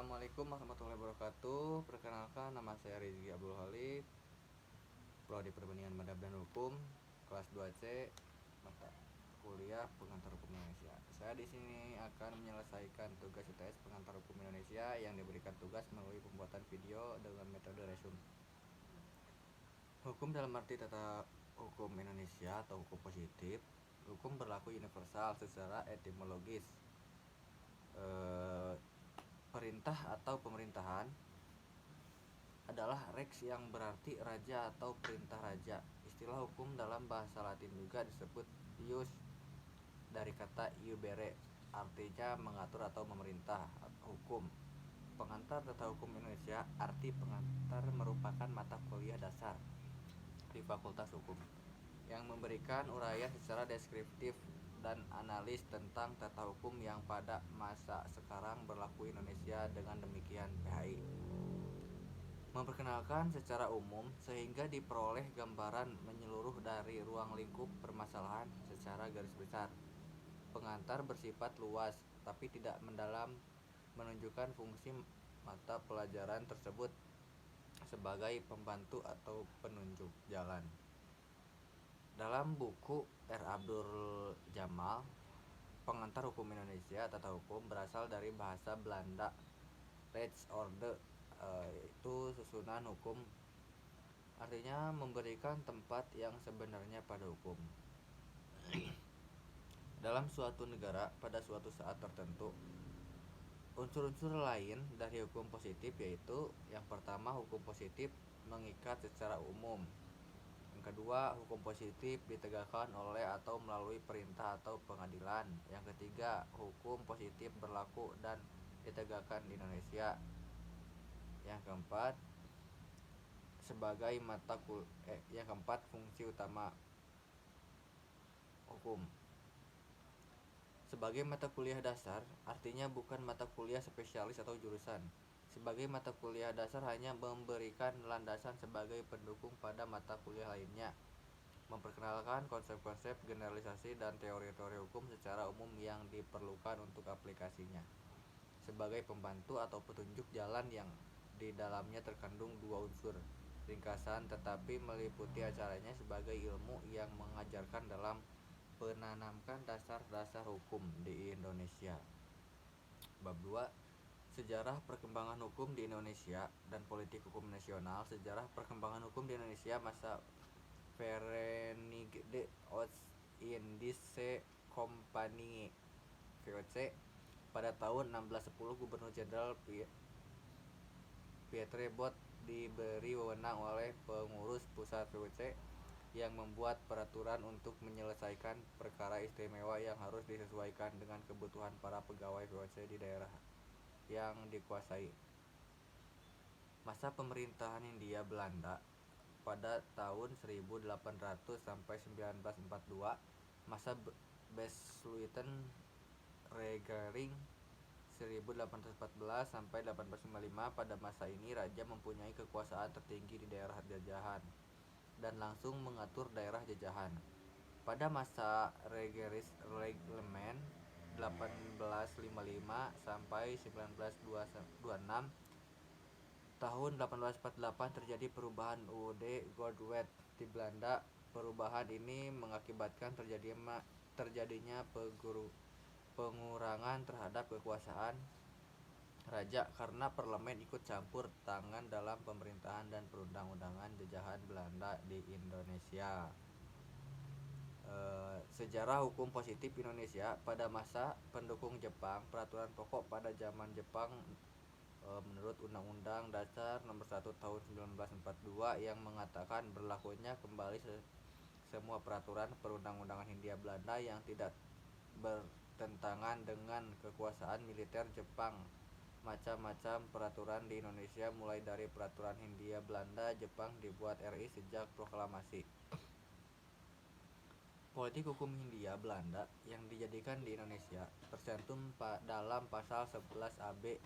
Assalamualaikum warahmatullahi wabarakatuh. Perkenalkan, nama saya Rizky Abdul Khalid, Prodi Perbandingan Madhab dan Hukum, kelas 2C, mata kuliah Pengantar Hukum Indonesia. Saya di sini akan menyelesaikan tugas UTS Pengantar Hukum Indonesia yang diberikan tugas melalui pembuatan video dengan metode resume. Hukum dalam arti tata hukum Indonesia atau hukum positif. Hukum berlaku universal secara etimologis. Perintah atau pemerintahan adalah rex yang berarti raja atau perintah raja. Istilah hukum dalam bahasa Latin juga disebut ius dari kata iubere, artinya mengatur atau memerintah hukum. Pengantar tata hukum Indonesia, arti pengantar merupakan mata kuliah dasar di Fakultas Hukum yang memberikan uraian secara deskriptif dan analis tentang tata hukum yang pada masa sekarang berlaku Indonesia. Dengan demikian PHI memperkenalkan secara umum sehingga diperoleh gambaran menyeluruh dari ruang lingkup permasalahan secara garis besar. Pengantar bersifat luas tapi tidak mendalam, menunjukkan fungsi mata pelajaran tersebut sebagai pembantu atau penunjuk jalan. Dalam buku R. Abdul Jamal, Pengantar Hukum Indonesia, Tata Hukum berasal dari bahasa Belanda rechtsorde, itu susunan hukum, artinya memberikan tempat yang sebenarnya pada hukum. Dalam suatu negara pada suatu saat tertentu, unsur-unsur lain dari hukum positif yaitu yang pertama, hukum positif mengikat secara umum. Yang kedua, hukum positif ditegakkan oleh atau melalui perintah atau pengadilan. Yang ketiga, hukum positif berlaku dan ditegakkan di Indonesia. Yang keempat, fungsi utama hukum. Sebagai mata kuliah dasar, artinya bukan mata kuliah spesialis atau jurusan. Sebagai mata kuliah dasar hanya memberikan landasan sebagai pendukung pada mata kuliah lainnya, memperkenalkan konsep-konsep, generalisasi, dan teori-teori hukum secara umum yang diperlukan untuk aplikasinya. Sebagai pembantu atau petunjuk jalan yang di dalamnya terkandung dua unsur ringkasan tetapi meliputi acaranya sebagai ilmu yang mengajarkan dalam menanamkan dasar-dasar hukum di Indonesia. Bab 2. Sejarah perkembangan hukum di Indonesia dan politik hukum nasional. Sejarah perkembangan hukum di Indonesia masa Verenigde Oost-Indische Compagnie (VOC). Pada tahun 1610, Gubernur Jenderal Pietre Bot diberi wewenang oleh pengurus pusat VOC yang membuat peraturan untuk menyelesaikan perkara istimewa yang harus disesuaikan dengan kebutuhan para pegawai VOC di daerah yang dikuasai. Masa pemerintahan Hindia Belanda pada tahun 1800 sampai 1942, masa Besluiten Regering 1814 sampai 1855. Pada masa ini raja mempunyai kekuasaan tertinggi di daerah jajahan dan langsung mengatur daerah jajahan. Pada masa Reglement 1855 sampai 1926, tahun 1848 terjadi perubahan UUD Grondwet di Belanda. Perubahan ini mengakibatkan terjadinya pengurangan terhadap kekuasaan raja karena parlemen ikut campur tangan dalam pemerintahan dan perundang-undangan jajahan Belanda di Indonesia. Sejarah hukum positif Indonesia pada masa pendukung Jepang. Peraturan pokok pada zaman Jepang menurut Undang-Undang Dasar Nomor 1 Tahun 1942 yang mengatakan berlakunya kembali semua peraturan perundang-undangan Hindia Belanda yang tidak bertentangan dengan kekuasaan militer Jepang. Macam-macam peraturan di Indonesia mulai dari peraturan Hindia Belanda Jepang dibuat RI sejak proklamasi. Politik hukum Hindia Belanda yang dijadikan di Indonesia tercantum dalam pasal 11 AB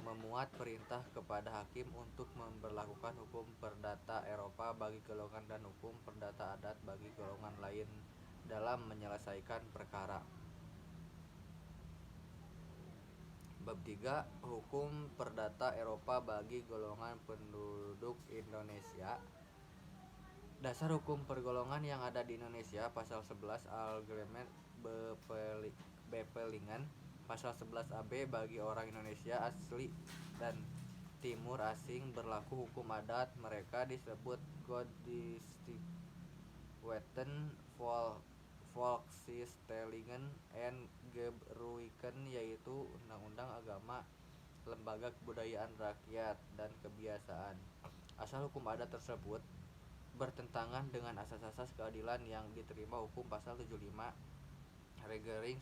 memuat perintah kepada hakim untuk memberlakukan hukum perdata Eropa bagi golongan dan hukum perdata adat bagi golongan lain dalam menyelesaikan perkara. Bab 3 Hukum Perdata Eropa bagi golongan penduduk Indonesia. Dasar hukum pergolongan yang ada di Indonesia pasal 11 Agreement Bepelingan, pasal 11 AB bagi orang Indonesia asli dan timur asing berlaku hukum adat mereka disebut Godstillwetten Volksstellingen and Gebruiken, yaitu undang-undang agama, lembaga kebudayaan rakyat dan kebiasaan. Asal hukum adat tersebut bertentangan dengan asas-asas keadilan yang diterima hukum pasal 75 Regering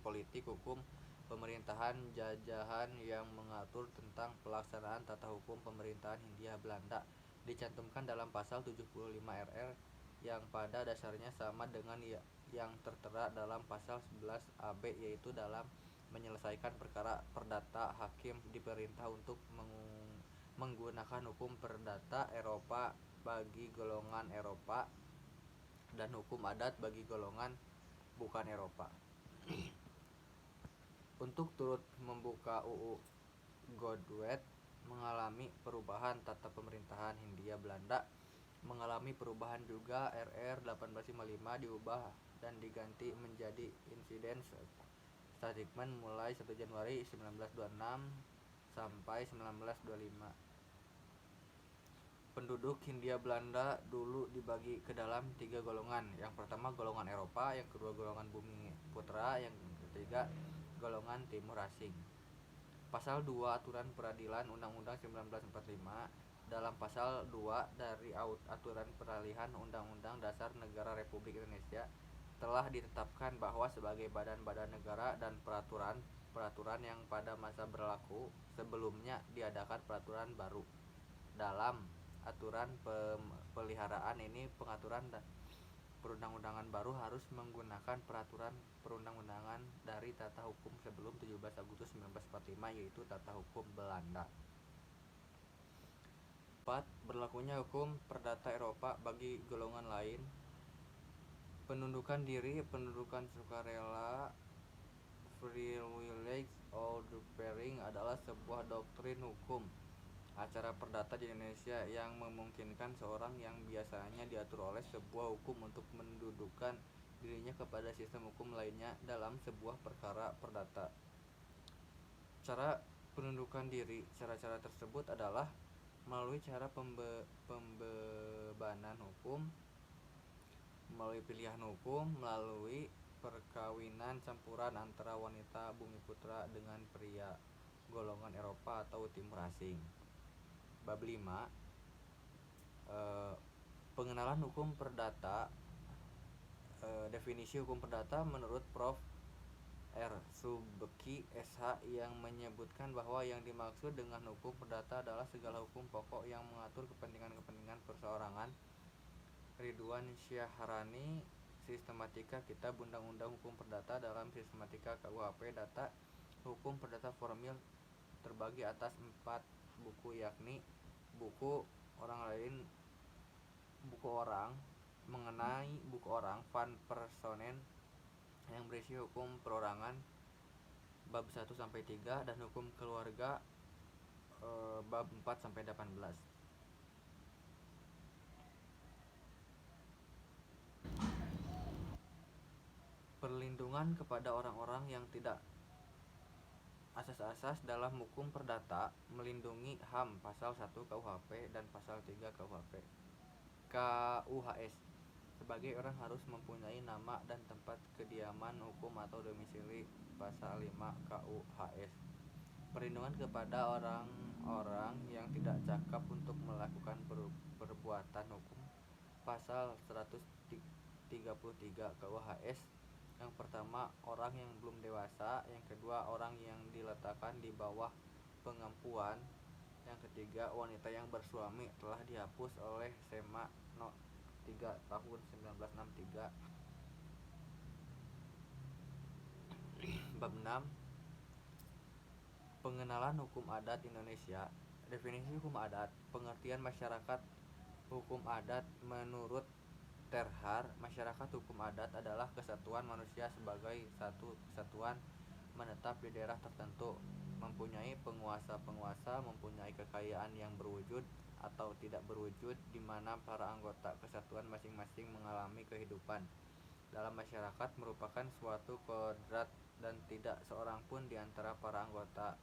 politik hukum pemerintahan jajahan yang mengatur tentang pelaksanaan tata hukum pemerintahan Hindia Belanda dicantumkan dalam pasal 75 RR yang pada dasarnya sama dengan yang tertera dalam pasal 11 AB, yaitu dalam menyelesaikan perkara perdata hakim diperintah untuk menggunakan hukum perdata Eropa bagi golongan Eropa dan hukum adat bagi golongan bukan Eropa. Untuk turut membuka UU Godwet mengalami perubahan tata pemerintahan Hindia Belanda, mengalami perubahan juga. RR 1855 diubah dan diganti menjadi Incidence Statement mulai 1 Januari 1926 sampai 1925. Penduduk Hindia Belanda dulu dibagi ke dalam 3 golongan. Yang pertama golongan Eropa, yang kedua golongan bumi putra, yang ketiga golongan timur asing. Pasal 2 Aturan Peradilan Undang-Undang 1945. Dalam pasal 2 dari Aturan Peralihan Undang-Undang Dasar Negara Republik Indonesia telah ditetapkan bahwa sebagai badan-badan negara dan peraturan yang pada masa berlaku sebelumnya diadakan peraturan baru. Dalam aturan peliharaan ini, pengaturan perundang-undangan baru harus menggunakan peraturan perundang-undangan dari tata hukum sebelum 17 Agustus 1945, yaitu tata hukum Belanda. 4. Berlakunya hukum perdata Eropa bagi golongan lain. Penundukan diri, pendudukan sukarela, privilege or dupering adalah sebuah doktrin hukum acara perdata di Indonesia yang memungkinkan seorang yang biasanya diatur oleh sebuah hukum untuk mendudukkan dirinya kepada sistem hukum lainnya dalam sebuah perkara perdata. Cara penundukan diri. Cara-cara tersebut adalah melalui cara pembebanan hukum, melalui pilihan hukum, melalui perkawinan campuran antara wanita bumi putra dengan pria golongan Eropa atau timur asing. Bab 5 Pengenalan hukum perdata. Definisi hukum perdata menurut Prof. R. Subeki SH yang menyebutkan bahwa yang dimaksud dengan hukum perdata adalah segala hukum pokok yang mengatur kepentingan-kepentingan perseorangan. Ridwan Syahrani, Sistematika Kitab Undang-Undang Hukum Perdata dalam Sistematika KUHP Data. Hukum perdata formil terbagi atas 4 buku, yakni buku orang lain, buku orang, mengenai buku orang, van personen, yang berisi hukum perorangan bab 1 sampai 3 dan hukum keluarga bab 4 sampai 18. Perlindungan kepada orang-orang yang tidak. Asas-asas dalam hukum perdata melindungi HAM pasal 1 KUHP dan pasal 3 KUHP. KUHS. Sebagai orang harus mempunyai nama dan tempat kediaman hukum atau domisili pasal 5 KUHS. Perlindungan kepada orang-orang yang tidak cakap untuk melakukan perbuatan hukum pasal 133 KUHS. Yang pertama, orang yang belum dewasa. Yang kedua, orang yang diletakkan di bawah pengampuan. Yang ketiga, wanita yang bersuami. Telah dihapus oleh SEMA No. 3 tahun 1963. Bab 6 Pengenalan hukum adat Indonesia. Definisi hukum adat. Pengertian masyarakat hukum adat menurut Terhar. Masyarakat hukum adat adalah kesatuan manusia sebagai satu kesatuan menetap di daerah tertentu mempunyai penguasa-penguasa, mempunyai kekayaan yang berwujud atau tidak berwujud, di mana para anggota kesatuan masing-masing mengalami kehidupan dalam masyarakat merupakan suatu kodrat, dan tidak seorang pun di antara para anggota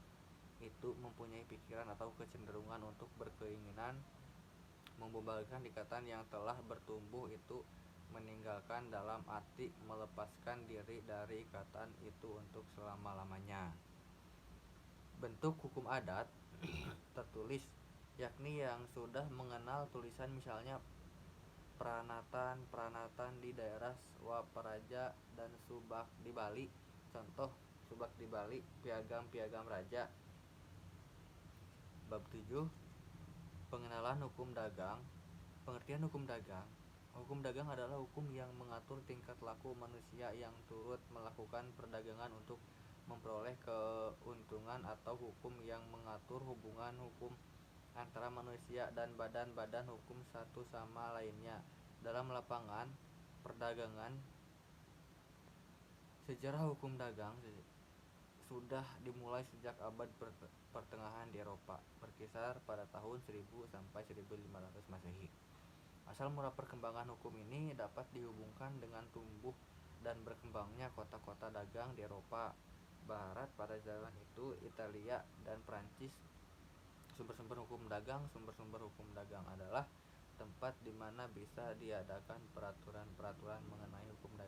itu mempunyai pikiran atau kecenderungan untuk berkeinginan membubarkan ikatan yang telah bertumbuh itu, meninggalkan dalam arti melepaskan diri dari ikatan itu untuk selama-lamanya. Bentuk hukum adat tertulis, yakni yang sudah mengenal tulisan, misalnya peranatan di daerah Swaparaja dan Subak di Bali. Contoh, Subak di Bali, piagam-piagam raja. Bab 7. Pengenalan hukum dagang. Pengertian hukum dagang. Hukum dagang adalah hukum yang mengatur tingkat laku manusia yang turut melakukan perdagangan untuk memperoleh keuntungan, atau hukum yang mengatur hubungan hukum antara manusia dan badan-badan hukum satu sama lainnya dalam lapangan perdagangan. Sejarah hukum dagang sudah dimulai sejak abad pertengahan di Eropa, berkisar pada tahun 1000 sampai 1500 Masehi. Asal mula perkembangan hukum ini dapat dihubungkan dengan tumbuh dan berkembangnya kota-kota dagang di Eropa Barat pada zaman itu, Italia dan Prancis. Sumber-sumber hukum dagang adalah tempat di mana bisa diadakan peraturan-peraturan mengenai hukum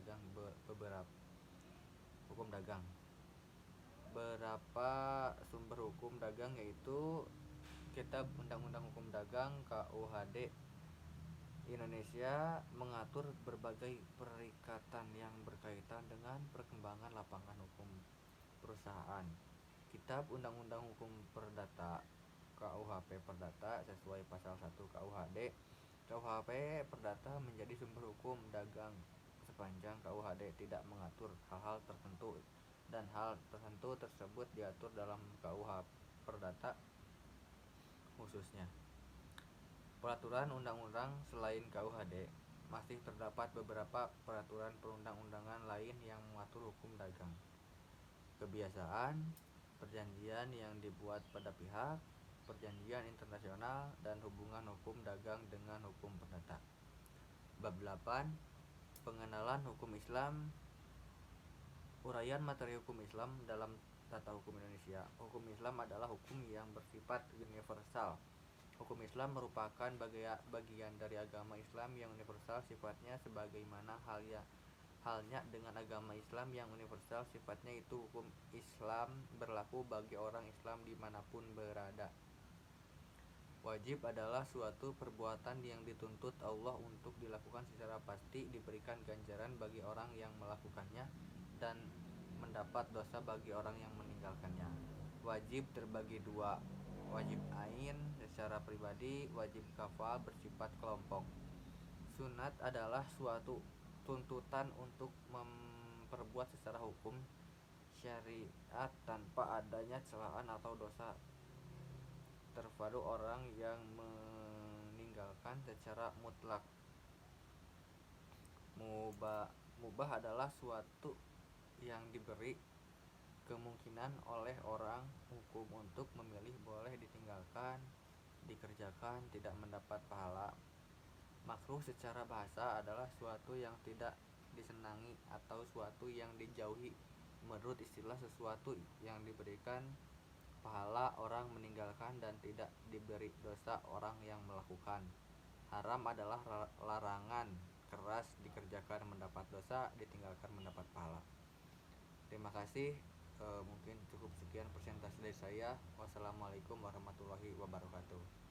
dagang. Berapa sumber hukum dagang, yaitu Kitab Undang-Undang Hukum Dagang KUHD Indonesia mengatur berbagai perikatan yang berkaitan dengan perkembangan lapangan hukum perusahaan. Kitab Undang-Undang Hukum Perdata KUHP Perdata sesuai pasal 1 KUHD. KUHP Perdata menjadi sumber hukum dagang sepanjang KUHD tidak mengatur hal-hal tertentu, dan hal tertentu tersebut diatur dalam KUH Perdata khususnya. Peraturan undang-undang selain KUHD, masih terdapat beberapa peraturan perundang-undangan lain yang mengatur hukum dagang. Kebiasaan, perjanjian yang dibuat pada pihak, perjanjian internasional, dan hubungan hukum dagang dengan hukum perdata. Bab 8. Pengenalan hukum Islam. Uraian materi hukum Islam dalam tata hukum Indonesia. Hukum Islam adalah hukum yang bersifat universal. Hukum Islam merupakan bagian dari agama Islam yang universal sifatnya, sebagaimana halnya dengan agama Islam yang universal sifatnya itu. Hukum Islam berlaku bagi orang Islam dimanapun berada. Wajib adalah suatu perbuatan yang dituntut Allah untuk dilakukan secara pasti, diberikan ganjaran bagi orang yang melakukannya, dan mendapat dosa bagi orang yang meninggalkannya. Wajib terbagi dua, wajib ain secara pribadi, wajib kafal bersifat kelompok. Sunat adalah suatu tuntutan untuk memperbuat secara hukum syariat tanpa adanya celaan atau dosa, terpadu orang yang meninggalkan secara mutlak. Mubah adalah suatu yang diberi kemungkinan oleh orang hukum untuk memilih, boleh ditinggalkan, dikerjakan, tidak mendapat pahala. Makruh secara bahasa adalah suatu yang tidak disenangi atau suatu yang dijauhi. Menurut istilah, sesuatu yang diberikan pahala orang meninggalkan dan tidak diberi dosa orang yang melakukan. Haram adalah larangan, keras, dikerjakan mendapat dosa, ditinggalkan mendapat pahala. Terima kasih. Mungkin cukup sekian presentasi dari saya. Wassalamualaikum warahmatullahi wabarakatuh.